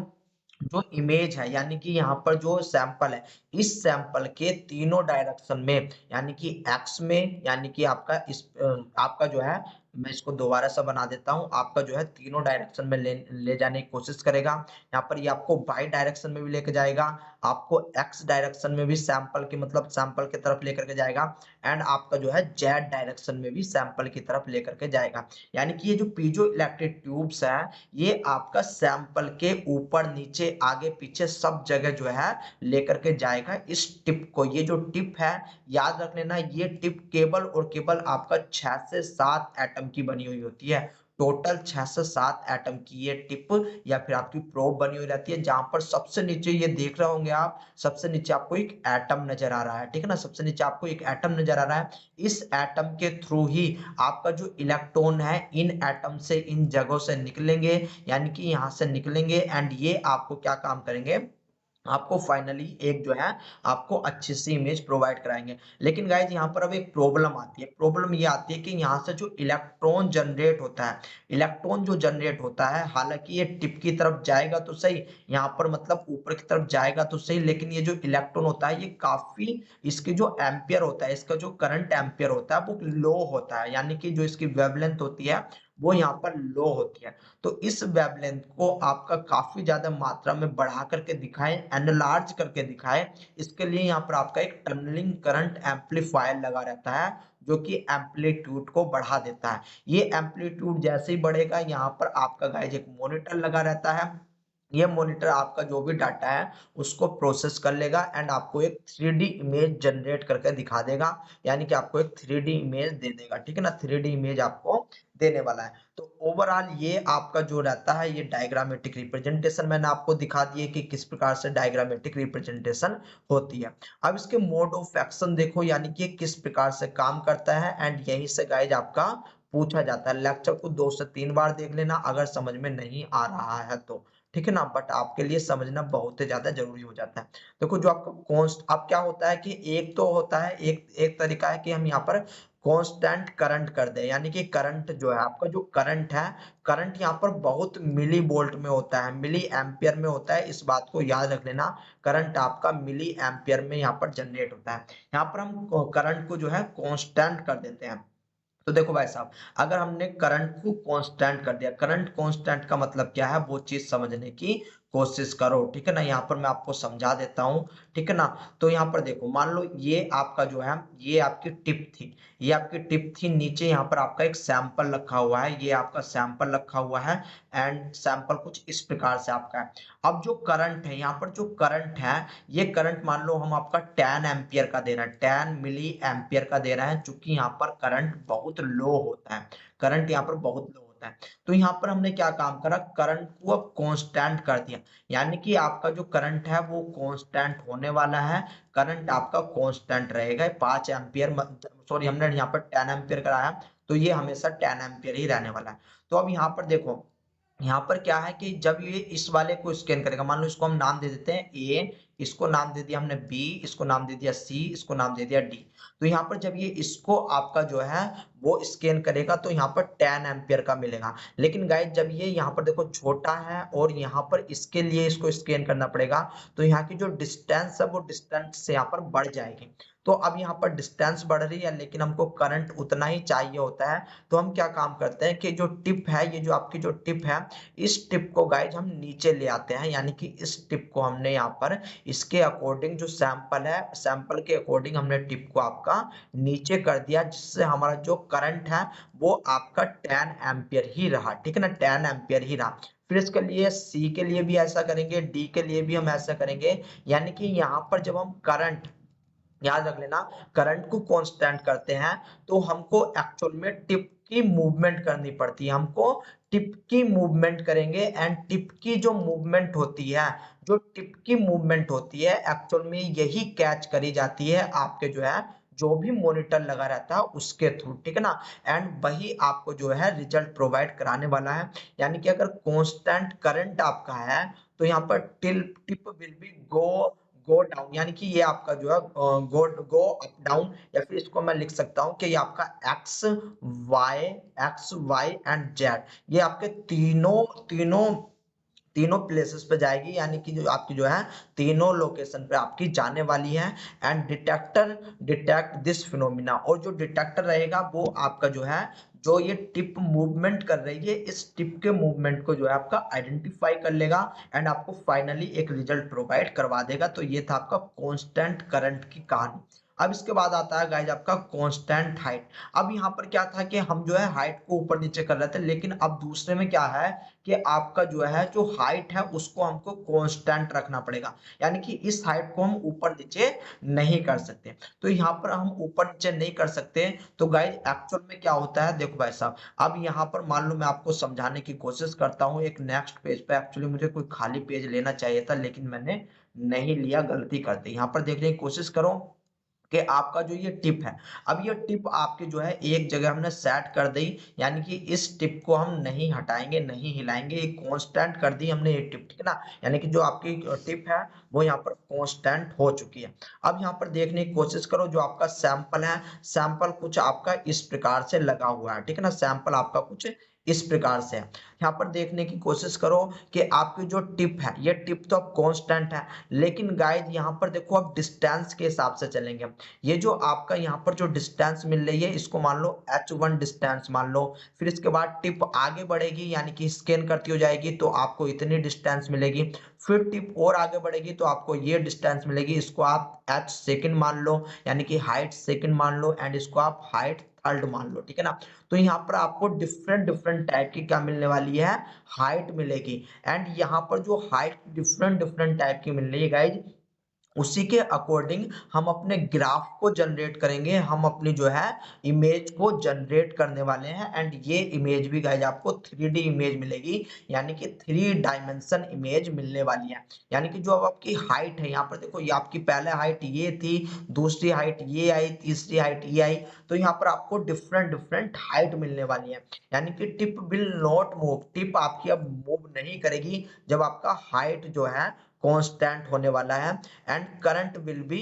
जो इमेज है, यानी कि यहाँ पर जो सैंपल है, इस सैंपल के तीनों डायरेक्शन में, यानी कि एक्स में, यानी कि आपका आपका जो है, मैं इसको दोबारा से बना देता हूँ, आपका जो है तीनों डायरेक्शन में ले जाने की कोशिश करेगा। यहाँ पर ये आपको वाई डायरेक्शन में भी लेके जाएगा, आपको एक्स डायरेक्शन में भी सैंपल के मतलब सैंपल की तरफ लेकर के जाएगा, एंड आपका जो है जेड डायरेक्शन में भी सैंपल की तरफ लेकर के जाएगा। यानी कि ये जो पीजो इलेक्ट्रिक ट्यूब्स है, ये आपका सैंपल के ऊपर नीचे आगे पीछे सब जगह जो है लेकर के जाएगा इस टिप को। ये जो टिप है, याद रख लेना, ये टिप केवल और केवल आपका 6 से 7 एटम की बनी हुई होती है। टोटल 6 से 7 एटम की ये टिप या फिर आपकी प्रोब बनी हुई रहती है, जहां पर सबसे नीचे ये देख रहे होंगे आप, सबसे नीचे आपको एक एटम नजर आ रहा है, ठीक है ना, सबसे नीचे आपको एक एटम नजर आ रहा है। इस एटम के थ्रू ही आपका जो इलेक्ट्रॉन है इन एटम से, इन जगहों से निकलेंगे, यानी कि यहाँ से निकलेंगे, एंड ये आपको क्या काम करेंगे, आपको फाइनली एक जो है आपको अच्छी सी इमेज प्रोवाइड कराएंगे। लेकिन गाइज यहाँ पर अब एक प्रॉब्लम आती है, प्रॉब्लम ये आती है कि यहाँ से जो इलेक्ट्रॉन जनरेट होता है, इलेक्ट्रॉन जो जनरेट होता है, हालांकि ये टिप की तरफ जाएगा तो सही, यहाँ पर मतलब ऊपर की तरफ जाएगा तो सही, लेकिन ये जो इलेक्ट्रॉन होता है ये काफी, इसकी जो एम्पियर होता है, इसका जो करंट एम्पियर होता है वो लो होता है, यानी कि जो इसकी वेवलेंथ होती है वो यहाँ पर लो होती है। तो इस वेवलेंथ को आपका काफी ज्यादा मात्रा में बढ़ा करके दिखाएं, एनलार्ज करके दिखाएं, इसके लिए यहाँ पर आपका एक टनलिंग करंट एम्पलीफायर लगा रहता है, जो कि एम्पलीट्यूड को बढ़ा देता है। ये एम्पलीट्यूड जैसे ही बढ़ेगा, यहाँ पर आपका गाइज एक मॉनिटर लगा रहता है, ये मॉनिटर आपका जो भी डाटा है उसको प्रोसेस कर लेगा एंड आपको एक 3D इमेज जनरेट करके दिखा देगा, यानी कि आपको एक 3D इमेज दे देगा, ठीक है ना। 3D इमेज आपको देने वाला है। तो ओवरऑल ये आपका जो रहता है ये डायग्रामेटिक रिप्रेजेंटेशन मैंने आपको दिखा दिए कि किस प्रकार से डायग्रामेटिक रिप्रेजेंटेशन होती है। अब इसके मोड ऑफ एक्शन देखो, यानी कि किस प्रकार से काम करता है एंड यहीं से गाइज आपका पूछा जाता है। लेक्चर को 2 से 3 बार देख लेना अगर समझ में नहीं आ रहा है तो, ठीक है ना। बट आपके लिए समझना बहुत ही ज्यादा जरूरी हो जाता है। देखो जो आपका कॉन्स्ट अब क्या होता है कि एक तो होता है एक एक तरीका है कि हम यहाँ पर कांस्टेंट करंट कर दें, यानी कि करंट जो है आपका जो करंट है, करंट यहाँ पर बहुत मिली वोल्ट में होता है, मिली एम्पियर में होता है, इस बात को याद रख लेना। करंट आपका मिली एम्पियर में यहाँ पर जनरेट होता है। यहाँ पर हम करंट को जो है कांस्टेंट कर देते हैं। तो देखो भाई साहब, अगर हमने करंट को कांस्टेंट कर दिया, करंट कांस्टेंट का मतलब क्या है वो चीज समझने की कोशिश करो, ठीक है ना। यहाँ पर मैं आपको समझा देता हूँ, ठीक है ना। तो यहाँ पर देखो, मान लो ये आपका जो है ये आपकी टिप थी, ये आपकी टिप थी, नीचे यहाँ पर आपका एक सैंपल रखा हुआ है, ये आपका सैंपल रखा हुआ है एंड सैंपल कुछ इस प्रकार से आपका है। अब जो करंट है, यहाँ पर जो करंट है, ये करंट मान लो हम आपका 10 एम्पियर का दे रहे हैं, 10 मिली एम्पियर का दे रहे हैं, चूंकि यहाँ पर करंट बहुत लो होता है, करंट यहाँ पर बहुत लो होता है। तो यहाँ पर हमने क्या काम करा, करंट को अब कांस्टेंट कर दिया, यानी कि आपका जो करंट है वो कांस्टेंट होने वाला है। करंट आपका कांस्टेंट रहेगा 5 एम्पियर, सॉरी हमने यहाँ पर 10 एम्पियर कराया, तो ये हमेशा 10 एम्पियर ही रहने वाला है। तो अब यहाँ पर देखो, यहाँ पर क्या है कि जब ये इस वाले को स्कैन करेगा, मान लो इसको हम नाम दे देते हैं ए, इसको नाम दे दिया हमने बी, इसको नाम दे दिया सी, इसको नाम दे दिया डी। तो यहाँ पर जब ये इसको आपका जो है वो स्कैन करेगा तो यहाँ पर 10 एम्पियर का मिलेगा। लेकिन गाइस जब ये यहाँ पर देखो छोटा है और यहाँ पर इसके लिए इसको स्कैन करना पड़ेगा, तो यहाँ की जो डिस्टेंस है वो डिस्टेंस से यहाँ पर बढ़ जाएगी। तो अब यहाँ पर डिस्टेंस बढ़ रही है लेकिन हमको करंट उतना ही चाहिए होता है। तो हम क्या काम करते हैं कि जो टिप है, ये जो आपकी जो टिप है, इस टिप को गाइज हम नीचे ले आते हैं, यानी कि इस टिप को हमने यहाँ पर इसके अकॉर्डिंग जो सैंपल है, सैंपल के अकॉर्डिंग हमने टिप को आपका नीचे कर दिया, जिससे हमारा जो करंट है वो आपका 10 एम्पियर ही रहा, ठीक है ना, 10 एम्पियर ही रहा। फिर इसके लिए सी के लिए भी ऐसा करेंगे, डी के लिए भी हम ऐसा करेंगे, यानी कि यहाँ पर जब हम करंट, याद रख लेना, करंट को कांस्टेंट करते हैं तो हमको एक्चुअल में टिप की मूवमेंट करनी पड़ती है, हमको टिप की मूवमेंट करेंगे एंड टिप की जो मूवमेंट होती है, जो टिप की मूवमेंट होती है एक्चुअल में यही कैच करी जाती है आपके जो है जो भी मॉनिटर लगा रहता है उसके थ्रू, ठीक है ना। एंड वही आपको जो है रिजल्ट प्रोवाइड कराने वाला है। यानी कि अगर कांस्टेंट करंट आपका है तो यहाँ पर tip will be go down, यानी कि ये आपका जो है गो अप डाउन, या फिर इसको मैं लिख सकता हूँ कि ये आपका एक्स वाई एंड जेड, ये आपके तीनों तीनों तीनों प्लेसेस पे जाएगी, यानी कि जो आपकी जो है तीनों लोकेशन पे आपकी जाने वाली है। And detector detect this phenomena, और जो डिटेक्टर रहेगा वो आपका जो है जो ये टिप मूवमेंट कर रही है इस टिप के मूवमेंट को जो है आपका आइडेंटिफाई कर लेगा एंड आपको फाइनली एक रिजल्ट प्रोवाइड करवा देगा। तो ये था आपका कांस्टेंट करंट की कहानी। अब इसके बाद आता है गाइज आपका कांस्टेंट हाइट। अब यहाँ पर क्या था कि हम जो है हाइट को ऊपर नीचे कर रहे थे, लेकिन अब दूसरे में क्या है कि आपका जो है जो हाइट है उसको हमको कांस्टेंट रखना पड़ेगा, यानी कि इस हाइट को हम ऊपर नीचे नहीं कर सकते। तो यहाँ पर हम ऊपर नीचे नहीं कर सकते, तो गाइज एक्चुअल में क्या होता है देखो भाई साहब, अब यहाँ पर मान लो मैं आपको समझाने की कोशिश करता हूँ एक नेक्स्ट पेज पे, एक्चुअली मुझे कोई खाली पेज लेना चाहिए था लेकिन मैंने नहीं लिया, गलती कर दी। यहाँ पर देखने की कोशिश करो कि आपका जो ये टिप है, अब ये टिप आपके जो है एक जगह हमने सेट कर दी, यानी कि इस टिप को हम नहीं हटाएंगे नहीं हिलाएंगे, ये कांस्टेंट कर दी हमने ये टिप, ठीक है ना। यानी कि जो आपकी टिप है वो यहाँ पर कांस्टेंट हो चुकी है। अब यहाँ पर देखने की कोशिश करो, जो आपका सैंपल है, सैंपल कुछ आपका इस प्रकार से लगा हुआ है, ठीक है ना, सैंपल आपका कुछ इस प्रकार से है। यहाँ पर देखने की कोशिश करो कि आपकी जो टिप है, ये टिप तो अब कांस्टेंट है, लेकिन गाइस यहाँ पर देखो अब डिस्टेंस के हिसाब से चलेंगे। ये जो आपका यहाँ पर जो डिस्टेंस मिल रही है इसको मान लो h1 डिस्टेंस मान लो, फिर इसके बाद टिप आगे बढ़ेगी यानी कि स्कैन करती हो जाएगी तो आपको इतनी डिस्टेंस मिलेगी, फिर टिप और आगे बढ़ेगी तो आपको ये डिस्टेंस मिलेगी, इसको आप h सेकंड मान लो, यानी कि हाइट सेकंड मान लो एंड इसको आप हाइट थर्ड मान लो, ठीक है ना। तो यहाँ पर आपको डिफरेंट डिफरेंट टाइप की क्या मिलने वाली है, हाइट मिलेगी। एंड यहाँ पर जो हाइट डिफरेंट डिफरेंट टाइप की मिल रही है गाइज, उसी के अकॉर्डिंग हम अपने ग्राफ को जनरेट करेंगे, हम अपनी जो है इमेज को जनरेट करने वाले हैं। एंड ये इमेज भी गाइज आपको 3D इमेज मिलेगी, यानी कि 3 डायमेंशन इमेज मिलने वाली है। यानी कि जो अब आपकी हाइट है, यहाँ पर देखो ये आपकी पहले हाइट ये थी, दूसरी हाइट ये आई, तीसरी हाइट ये आई, तो यहाँ पर आपको डिफरेंट डिफरेंट हाइट मिलने वाली है। यानी कि tip will not move, tip आपकी अब मूव नहीं करेगी जब आपका हाइट जो है कांस्टेंट होने वाला है। And current will be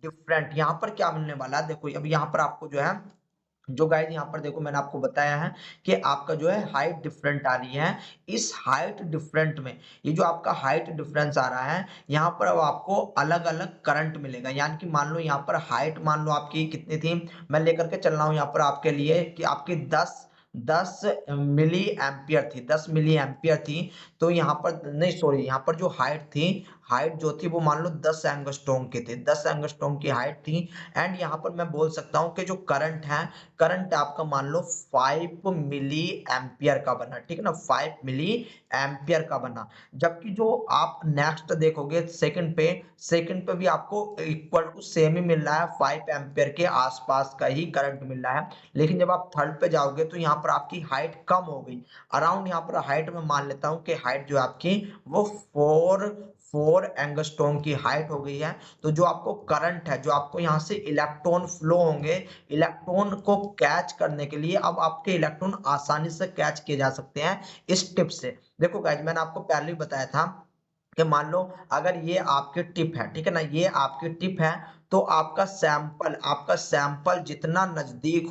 different. यहाँ पर क्या मिलने वाला है, देखो अब यहाँ पर आपको जो है, जो गाइस यहाँ पर देखो मैंने आपको बताया है कि आपका जो है हाइट डिफरेंट आ रही है। इस हाइट डिफरेंट में ये जो आपका हाइट डिफरेंस आ रहा है, यहाँ पर अब आपको अलग अलग करंट मिलेगा। यानी कि मान लो यहाँ पर हाइट मान लो आपकी कितनी थी, मैं लेकर के चल रहा हूँ यहाँ पर आपके लिए कि आपकी 10 मिली एम्पियर थी, 10 मिली एम्पियर थी। तो यहाँ पर नहीं, सॉरी, यहाँ पर जो हाइट थी, हाइट जो थी वो मान लो 10 एंगस्ट्रॉम की थी, 10 एंगस्ट्रॉम की हाइट थी। एंड यहाँ पर मैं बोल सकता हूँ कि जो करंट है, करंट आपका मान लो 5 मिली एम्पियर का बना, ठीक है ना, 5 मिली एम्पियर का बना। जबकि जो आप नेक्स्ट देखोगे सेकंड पे भी आपको इक्वल टू सेम ही मिल रहा है, 5 एम्पियर के आसपास का ही करंट मिल रहा है। लेकिन जब आप थर्ड पे जाओगे तो यहाँ पर आपकी हाइट कम हो गई, अराउंड यहाँ पर हाइट में मान लेता हूँ कि हाइट जो आपकी वो 4 एंगस्ट्रॉम की हाइट हो गई है। तो जो आपको करंट है, जो आपको यहाँ से इलेक्ट्रॉन फ्लो होंगे, इलेक्ट्रॉन को कैच करने के लिए अब आपके इलेक्ट्रॉन आसानी से कैच किए जा सकते हैं इस टिप से। देखो गाइज मैंने आपको पहले ही बताया था कि मान लो अगर ये आपकी टिप है, ठीक है ना, ये आपकी टिप है, तो आपका सैंपल जितना नजदीक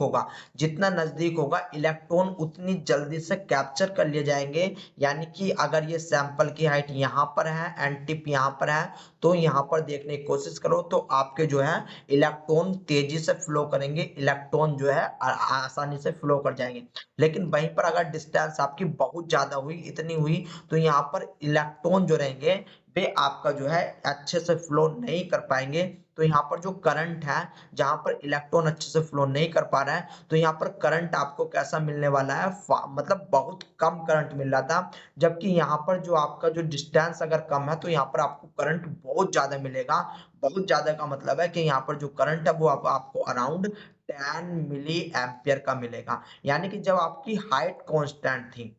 होगा इलेक्ट्रॉन उतनी जल्दी से कैप्चर कर लिए जाएंगे। यानी कि अगर ये सैंपल की हाइट यहाँ पर है एंड टिप यहाँ पर है, तो यहाँ पर देखने की कोशिश करो तो आपके जो है इलेक्ट्रॉन तेजी से फ्लो करेंगे, इलेक्ट्रॉन जो है आसानी से फ्लो कर जाएंगे। लेकिन वहीं पर अगर डिस्टेंस आपकी बहुत ज्यादा हुई, इतनी हुई, तो यहाँ पर इलेक्ट्रॉन जो रहेंगे वे आपका जो है अच्छे से फ्लो नहीं कर पाएंगे। तो यहाँ पर जो करंट है, जहां पर इलेक्ट्रॉन अच्छे से फ्लो नहीं कर पा रहा है, तो यहाँ पर करंट आपको कैसा मिलने वाला है, मतलब बहुत कम करंट मिल रहा था। जबकि यहाँ पर जो आपका जो डिस्टेंस अगर कम है, तो यहाँ पर आपको करंट बहुत ज्यादा मिलेगा। बहुत ज्यादा का मतलब है कि यहाँ पर जो करंट है वो आपको अराउंड 10 मिली एम्पियर का मिलेगा। यानी कि जब आपकी हाइट कांस्टेंट थी,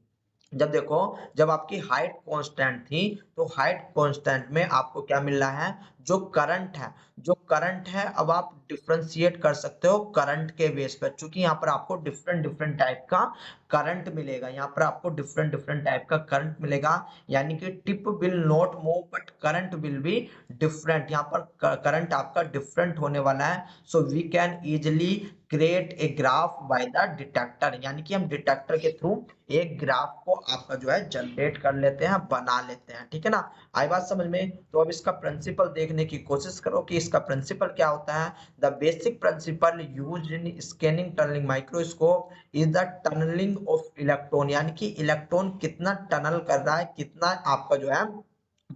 जब देखो, जब आपकी हाइट कांस्टेंट थी, तो हाइट कांस्टेंट में आपको क्या मिल रहा है, जो करंट है अब आप डिफरेंशिएट कर सकते हो करंट के बेस पर, क्योंकि यहाँ पर आपको डिफरेंट डिफरेंट टाइप का करंट मिलेगा, यहाँ पर आपको डिफरेंट डिफरेंट टाइप का करंट मिलेगा। यानी कि tip will not move but current will be different, यहाँ पर करंट आपका डिफरेंट होने वाला है। So we can easily create a graph by the detector, यानी कि हम डिटेक्टर के थ्रू एक ग्राफ को आपका जो है जनरेट कर लेते हैं, बना लेते हैं, ठीक है ना। आई बात समझ में। तो अब इसका प्रिंसिपल देखने की कोशिश करो कि इसका प्रिंसिपल क्या होता है। The basic principle used in scanning tunnelling microscope is the tunnelling of electron, यानी कि इलेक्ट्रॉन कितना टनल कर रहा है, कितना आपका जो है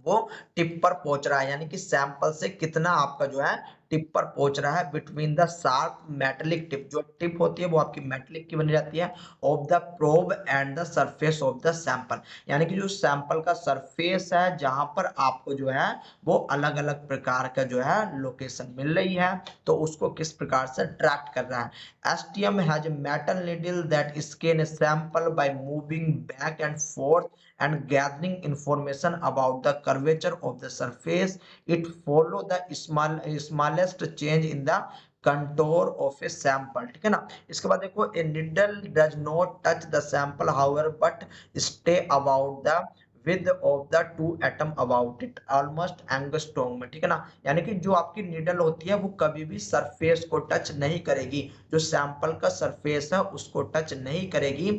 वो टिप पर पहुंच रहा है, यानी कि सैंपल से कितना आपका जो है टिप पर पहुंच रहा है between the sharp metallic tip, जो टिप होती है वो आपकी मेटेलिक की बनी जाती है, of the probe and the surface of the sample, यानी कि जो सैंपल का सरफेस है जहां पर आपको जो है वो अलग अलग प्रकार का जो है लोकेशन मिल रही है, तो उसको किस प्रकार से ट्रैक कर रहा है। STM has a metal needle that scan a sample by moving back and forth and gathering information about the curvature of the surface. It follow the smallest change in the contour of a sample, ठीक है ना। इसके बाद देखो, a needle does not touch the sample however but stay about the width of the two atom about it almost angstrom में, ठीक है ना। यानी कि जो आपकी नीडल होती है वो कभी भी सरफेस को टच नहीं करेगी, जो सैंपल का सरफेस है उसको टच नहीं करेगी,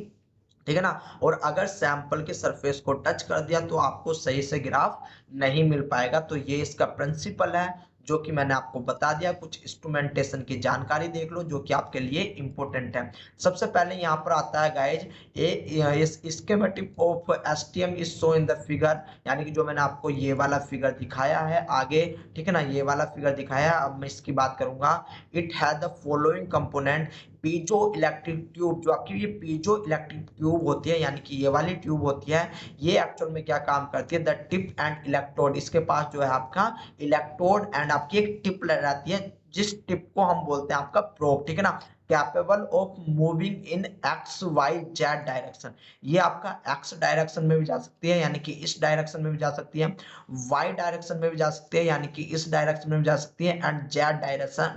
ठीक है ना। और अगर सैंपल के सरफेस को टच कर दिया तो आपको सही से ग्राफ नहीं मिल पाएगा। तो ये इसका प्रिंसिपल है जो कि मैंने आपको बता दिया। कुछ इंस्ट्रूमेंटेशन की जानकारी देख लो जो कि आपके लिए इंपॉर्टेंट है। सबसे पहले यहाँ पर आता है guys A schematic of STM is show in the figure, यानी कि जो मैंने आपको ये वाला फिगर दिखाया है आगे, ठीक है ना, ये वाला फिगर दिखाया है। अब मैं इसकी बात करूंगा। It has the following component, piezo electric tube, जो आपकी ये पीजो इलेक्ट्रिक ट्यूब होती है यानी कि ये वाली ट्यूब होती है, ये एक्चुअल में क्या काम करती है, द टिप एंड इलेक्ट्रोड, इसके पास जो है आपका इलेक्ट्रोड एंड आपकी एक टिप रहती है, जिस टिप को हम बोलते हैं आपका प्रोब, ठीक है ना, capable of moving in X Y Z direction. ये आपका एक्स डायरेक्शन में भी जा सकती है यानी कि इस डायरेक्शन में भी जा सकती है, वाई डायरेक्शन में भी जा सकती है यानी कि इस डायरेक्शन में भी जा सकती है, एंड जेड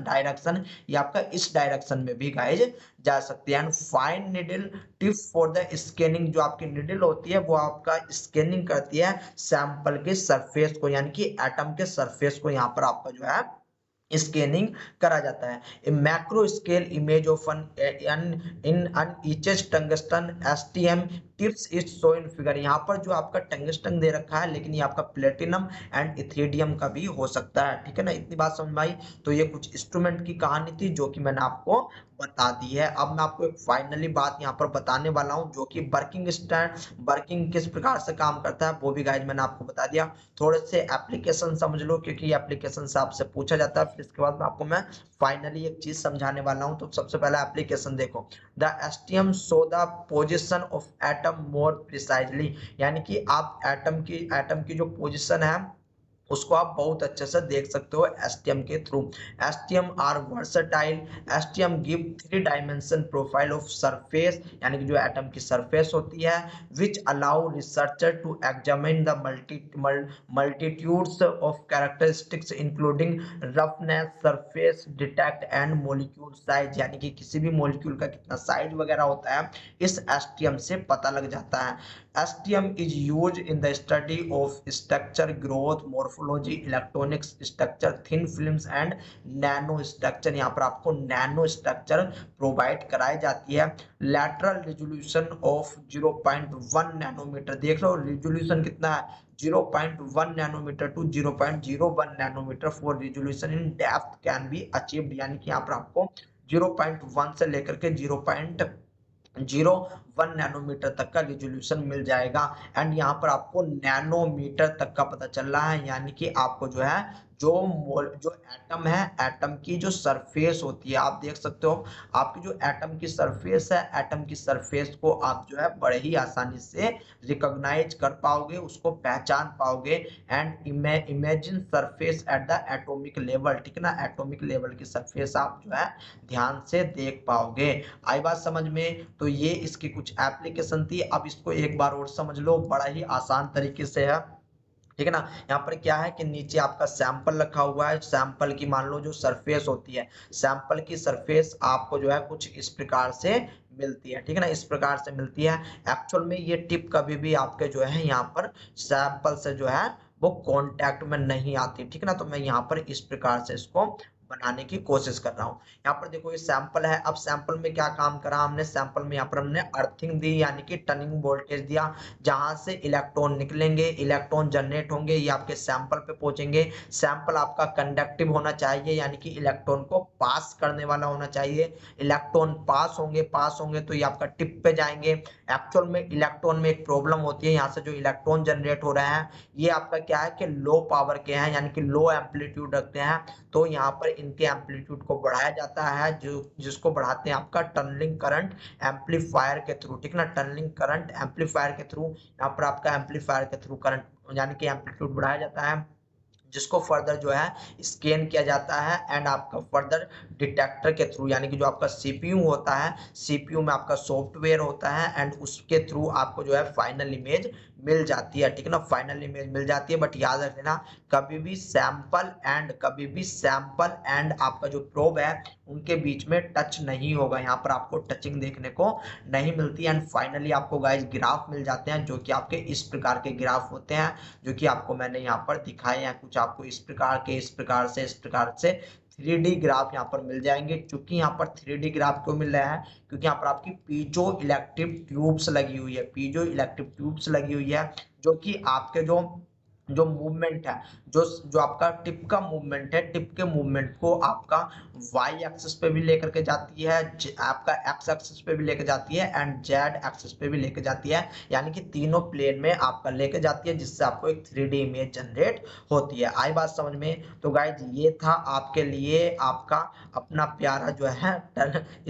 डायरेक्शन ये आपका इस डायरेक्शन में भी गाइज जा सकती है। And fine needle tip for the scanning, जो आपकी निडल होती है वो आपका स्कैनिंग करती है सैंपल के सरफेस को यानी कि एटम के सरफेस को, यहाँ पर आपका जो है स्कैनिंग करा जाता है। A macro scale image of an etched tungsten STM tips is show in figure. यहाँ पर जो आपका टंगस्टन दे रखा है, लेकिन ये आपका प्लेटिनम एंड इथेरियम का भी हो सकता है, ठीक है ना, इतनी बात समझ में आई। तो ये कुछ इंस्ट्रूमेंट की कहानी थी जो कि मैंने आपको बता दी है। अब मैं आपको एक फाइनली बात यहाँ पर बताने वाला हूँ, जो कि वर्किंग किस प्रकार से काम करता है वो भी गाइज मैंने आपको बता दिया। थोड़े से एप्लीकेशन समझ लो, क्योंकि एप्लीकेशन से आपसे पूछा जाता है, फिर इसके बाद में आपको मैं फाइनली एक चीज समझाने वाला हूँ। तो सबसे पहला एप्लीकेशन देखो, the STM show the position of atom more precisely, यानी कि आप एटम की जो पोजिशन है उसको आप बहुत अच्छे से देख सकते हो एसटीएम के through. STM are versatile, STM give 3 dimension profile of surface, यानी कि जो एटम की सरफेस होती है, which allow researcher to examine the multitudes of characteristics including roughness, surface detect and molecule size, यानी कि किसी भी मॉलिक्यूल का कितना साइज वगैरह होता है इस एसटीएम से पता लग जाता है। STM is used in the study of structure, growth, morphology, electronics structure, thin films and nano structure। यहाँ पर आपको नैनो स्ट्रक्चर प्रोवाइड कराई जाती है। Lateral resolution of 0.1 नैनोमीटर, देख लो रिजोल्यूशन कितना है, 0.1 nanometre to 0.01 nanometre for resolution in depth can be achieved, यानी कि यहाँ पर आपको 0.1 से लेकर के 0.01 नैनोमीटर तक का रिजोल्यूशन मिल जाएगा। एंड यहाँ पर आपको नैनोमीटर तक का पता चल रहा है, यानी कि आपको जो है जो एटम है, एटम की जो सरफेस होती है, आप देख सकते हो आपकी जो एटम की सरफेस है, एटम की सरफेस को आप जो है बड़े ही आसानी से रिकॉग्नाइज कर पाओगे, उसको पहचान पाओगे। And imagine surface at the atomic level, ठीक है ना, एटॉमिक लेवल की सरफेस आप जो है ध्यान से देख पाओगे। आई बात समझ में? तो ये इसकी कुछ एप्लीकेशन थी। अब इसको एक बार और समझ लो, बड़ा ही आसान तरीके से है, ठीक है ना। यहाँ पर क्या है कि नीचे आपका सैंपल रखा हुआ है, सैंपल की मान लो जो सरफेस होती है, सैंपल की सरफेस आपको जो है कुछ इस प्रकार से मिलती है, ठीक है ना, इस प्रकार से मिलती है। एक्चुअल में ये टिप कभी भी आपके जो है यहाँ पर सैंपल से जो है वो कांटेक्ट में नहीं आती, ठीक है ना। तो मैं यहाँ पर इस प्रकार से इसको बनाने की कोशिश कर रहा हूँ। यहाँ पर देखो ये सैंपल है। अब सैंपल में क्या काम करा हमने, सैंपल में यहाँ पर हमने अर्थिंग दी, यानी कि टर्निंग वोल्टेज दिया, जहां से इलेक्ट्रॉन निकलेंगे, इलेक्ट्रॉन जनरेट होंगे, ये आपके सैंपल पे पहुंचेंगे। सैंपल आपका कंडक्टिव होना चाहिए, यानी कि इलेक्ट्रॉन को पास करने वाला होना चाहिए। इलेक्ट्रॉन पास होंगे तो ये आपका टिप पे जाएंगे। एक्चुअल में इलेक्ट्रॉन में एक प्रॉब्लम होती है, यहाँ से जो इलेक्ट्रॉन जनरेट हो रहे हैं ये आपका क्या है कि लो पावर के हैं, यानी कि लो एम्पलीट्यूड रखते हैं। तो यहाँ पर इनके एम्पलीट्यूड को बढ़ाया जाता है, जिसको बढ़ाते हैं आपका टनलिंग करंट एम्पलीफायर के थ्रू, ठीक है ना, टनलिंग करंट एम्पलीफायर के थ्रू। यहाँ पर आपका एम्पलीफायर के थ्रू करंट यानी कि एम्पलीट्यूड बढ़ाया जाता है, जिसको फर्दर जो है स्कैन किया जाता है। एंड आपका फर्दर डिटेक्टर के थ्रू, यानी कि जो आपका सीपीयू होता है, सीपीयू में आपका सॉफ्टवेयर होता है, एंड उसके थ्रू आपको जो है फाइनल इमेज मिल जाती है, ठीक है ना, फाइनल इमेज मिल जाती है। बट याद रख लेना, कभी भी सैंपल एंड आपका जो प्रोब है उनके बीच में टच नहीं होगा, यहाँ पर आपको टचिंग देखने को नहीं मिलती। एंड फाइनली आपको गाइस ग्राफ मिल जाते हैं, जो कि आपके इस प्रकार के ग्राफ होते हैं, जो कि आपको मैंने यहाँ पर दिखाए हैं। कुछ आपको इस प्रकार से 3D ग्राफ यहाँ पर मिल जाएंगे। क्योंकि यहाँ पर 3D ग्राफ क्यों मिल रहा है, क्योंकि यहाँ पर आपकी पीजो इलेक्ट्रिक ट्यूब्स लगी हुई है, जो कि आपके जो जो मूवमेंट है, जो आपका टिप का मूवमेंट है, टिप के मूवमेंट को आपका वाई एक्सिस पे भी लेकर के जाती है, आपका एक्स एक्सिस पे भी लेके जाती है एंड जेड एक्सिस पे भी लेके जाती है, यानी कि तीनों प्लेन में आपका लेके जाती है, जिससे आपको एक 3D इमेज जनरेट होती है। आई बात समझ में? तो गाइज ये था आपके लिए आपका अपना प्यारा जो है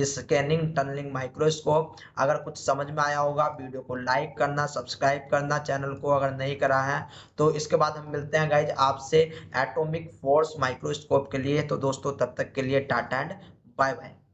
स्कैनिंग टनलिंग माइक्रोस्कोप। अगर कुछ समझ में आया होगा, वीडियो को लाइक करना, सब्सक्राइब करना चैनल को अगर नहीं करा है। तो इसके बाद हम मिलते हैं गाइज आपसे एटॉमिक फोर्स माइक्रोस्कोप के लिए। तो दोस्तों तब तक के लिए टाटा एंड बाय बाय।